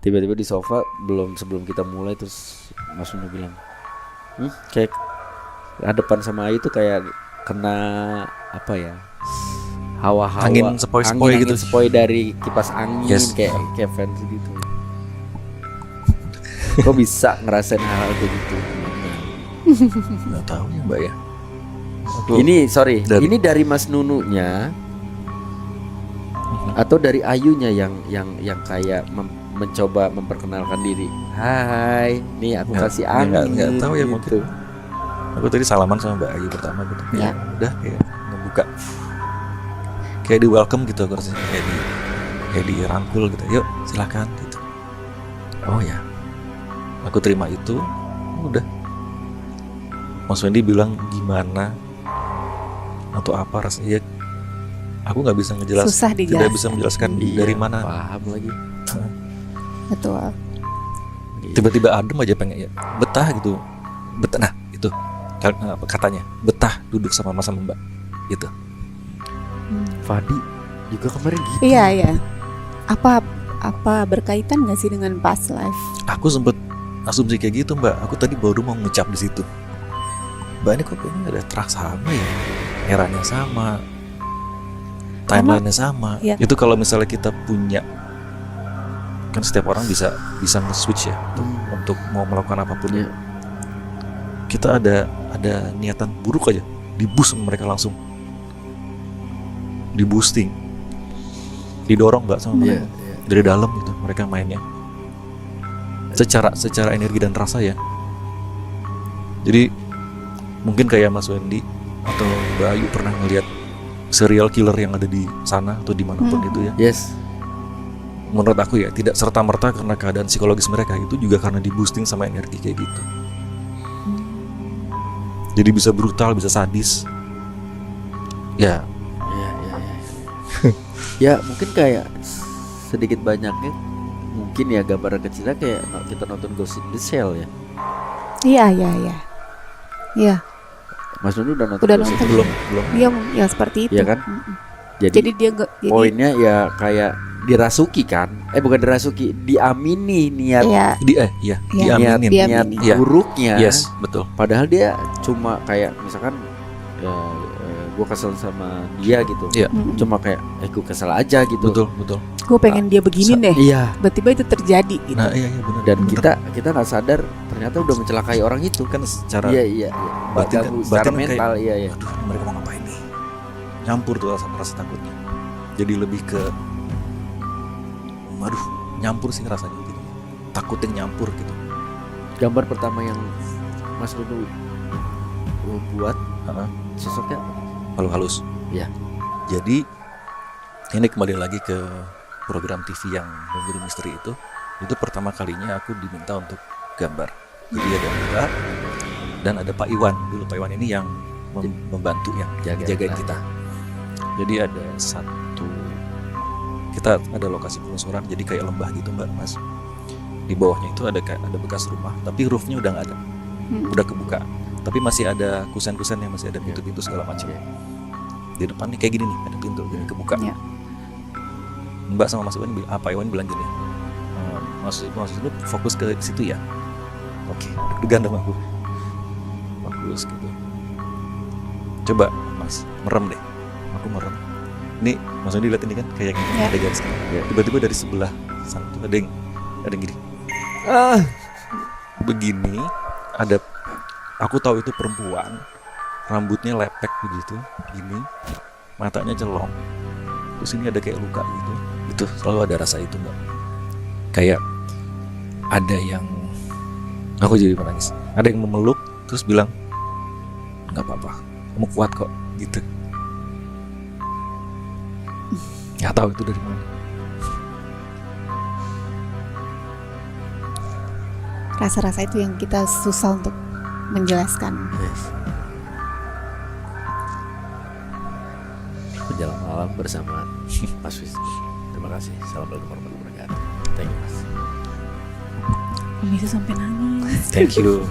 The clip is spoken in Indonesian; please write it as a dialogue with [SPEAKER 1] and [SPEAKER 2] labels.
[SPEAKER 1] Tiba-tiba di sofa sebelum kita mulai terus Mas Nunu bilang, kayak hadapan sama Ayu tuh kayak kena apa ya, hawa-hawa
[SPEAKER 2] angin sepoi-sepoi gitu,
[SPEAKER 1] sepoi dari kipas angin.
[SPEAKER 2] Yes.
[SPEAKER 1] kayak fans gitu. Kok bisa ngerasain hal kayak gitu?
[SPEAKER 2] Nggak tahu ya Mbak ya.
[SPEAKER 1] Ini dari Mas Nununya atau dari Ayunya yang kayak mencoba memperkenalkan diri. Hai, nih aku kasih angin.
[SPEAKER 2] Nggak tahu ya
[SPEAKER 1] gitu.
[SPEAKER 2] mungkin. Aku tadi salaman sama Mbak Ayu pertama gitu.
[SPEAKER 3] Ya.
[SPEAKER 2] Udah kayak ngebuka, kayak di welcome gitu aku rasanya, kayak dirangkul gitu. Yuk silakan gitu. Oh ya, aku terima itu. Udah. Mas Wendy bilang gimana atau apa rasanya, aku nggak bisa ngejelasin.
[SPEAKER 3] Susah
[SPEAKER 2] Tidak
[SPEAKER 3] dijelaskan.
[SPEAKER 2] bisa menjelaskan
[SPEAKER 1] Iya,
[SPEAKER 2] dari mana.
[SPEAKER 1] paham lagi.
[SPEAKER 3] Betul.
[SPEAKER 2] Tiba-tiba adem aja pengen ya betah gitu. Nah itu katanya betah duduk sama Mas sama Mbak gitu.
[SPEAKER 1] Fadi juga kemarin gitu.
[SPEAKER 3] Iya. Apa berkaitan nggak sih dengan past life?
[SPEAKER 2] Aku sempet asumsi kayak gitu Mbak. Aku tadi baru mau ngucap di situ. Mbak ini kok kayaknya ada track sama ya, eranya sama, timelinenya sama.
[SPEAKER 3] Iya.
[SPEAKER 2] Itu kalau misalnya kita punya, kan setiap orang bisa nge-switch ya untuk mau melakukan apapun.
[SPEAKER 1] Iya.
[SPEAKER 2] Kita ada niatan buruk aja, di-boost sama mereka langsung, di-boosting, didorong Mbak sama mereka dari dalam gitu mereka mainnya. Secara energi dan rasa ya. Jadi mungkin kayak Mas Wendy atau Mbak Ayu pernah ngelihat serial killer yang ada di sana atau dimanapun itu ya.
[SPEAKER 1] Yes.
[SPEAKER 2] Menurut aku ya tidak serta-merta karena keadaan psikologis mereka, itu juga karena di boosting sama energi kayak gitu. Jadi bisa brutal, bisa sadis. Ya.
[SPEAKER 1] Ya mungkin kayak sedikit banyaknya mungkin ya gambaran kecilnya kayak kita nonton Ghost in the Shell ya.
[SPEAKER 3] Iya.
[SPEAKER 1] Mas Nunu udah nonton
[SPEAKER 3] Udah
[SPEAKER 1] Ghost in the
[SPEAKER 3] nonton.
[SPEAKER 1] Shell?
[SPEAKER 2] Belum.
[SPEAKER 3] Iya, ya seperti itu.
[SPEAKER 1] Iya kan?
[SPEAKER 3] Jadi dia nggak.
[SPEAKER 1] Poinnya ya kayak dirasuki kan? Bukan dirasuki, diamini niat
[SPEAKER 3] Iya.
[SPEAKER 2] Diaminin.
[SPEAKER 1] niat
[SPEAKER 2] Iya.
[SPEAKER 1] buruknya.
[SPEAKER 2] Yes, betul.
[SPEAKER 1] Padahal dia cuma kayak misalkan gue kesel sama dia gitu.
[SPEAKER 2] Iya.
[SPEAKER 1] Cuma kayak gue kesel aja gitu.
[SPEAKER 2] Betul.
[SPEAKER 3] Gue pengen dia begini deh.
[SPEAKER 1] Iya.
[SPEAKER 3] Tiba-tiba itu terjadi gitu.
[SPEAKER 2] Nah, iya benar.
[SPEAKER 1] Dan
[SPEAKER 2] Bener.
[SPEAKER 1] kita nggak sadar ternyata udah mencelakai orang itu.
[SPEAKER 2] kan secara
[SPEAKER 1] Iya.
[SPEAKER 2] batin
[SPEAKER 1] Mengganggu
[SPEAKER 2] kan
[SPEAKER 1] secara
[SPEAKER 2] kayak,
[SPEAKER 1] mental. Iya.
[SPEAKER 2] aduh mereka mau ngapain nih, nyampur tuh rasa takutnya. Jadi lebih ke aduh nyampur sih rasanya gitu, takutnya nyampur gitu.
[SPEAKER 1] Gambar pertama yang Mas Nunu buat sosoknya
[SPEAKER 2] Halus.
[SPEAKER 1] Iya.
[SPEAKER 2] Jadi ini kembali lagi ke program TV yang Memburu Misteri itu pertama kalinya aku diminta untuk gambar. Jadi ada Mbak dan ada Pak Iwan. Dulu Pak Iwan ini yang membantu yang jagain kita. Jadi ada kita ada lokasi penggusuran, jadi kayak lembah gitu Mbak Mas. Di bawahnya itu ada bekas rumah, tapi roofnya udah nggak ada, udah kebuka. Tapi masih ada kusen-kusen yang masih ada pintu-pintu segala macam. Di depan nih kayak gini nih, ada pintu gini kebuka.
[SPEAKER 3] Iya.
[SPEAKER 2] Mbak sama Mas Iwan Pak Iwan bilang gini, Mas itu fokus ke situ ya. Oke, deg-degan dong aku. Bagus gitu. Coba Mas merem deh. Aku merem. Ini Mas Andi lihat ini kan kayak gini, ada garis. Tiba-tiba dari sebelah sana tuh ada yang gini. Begini ada. Aku tahu itu perempuan, rambutnya lepek begitu, gini, matanya celong, terus ini ada kayak luka gitu. Itu selalu ada rasa itu Mbak. Kayak ada yang, aku jadi menangis. Ada yang memeluk, terus bilang, nggak apa-apa, kamu kuat kok, gitu. Nggak tahu itu dari mana.
[SPEAKER 3] Rasa-rasa itu yang kita susah untuk menjelaskan.
[SPEAKER 1] Yes. Berjalan malam bersama Mas Wisnu. Terima kasih. Assalamualaikum warahmatullahi wabarakatuh. Thank you Mas.
[SPEAKER 3] Bisa sampai nangis.
[SPEAKER 2] Thank you.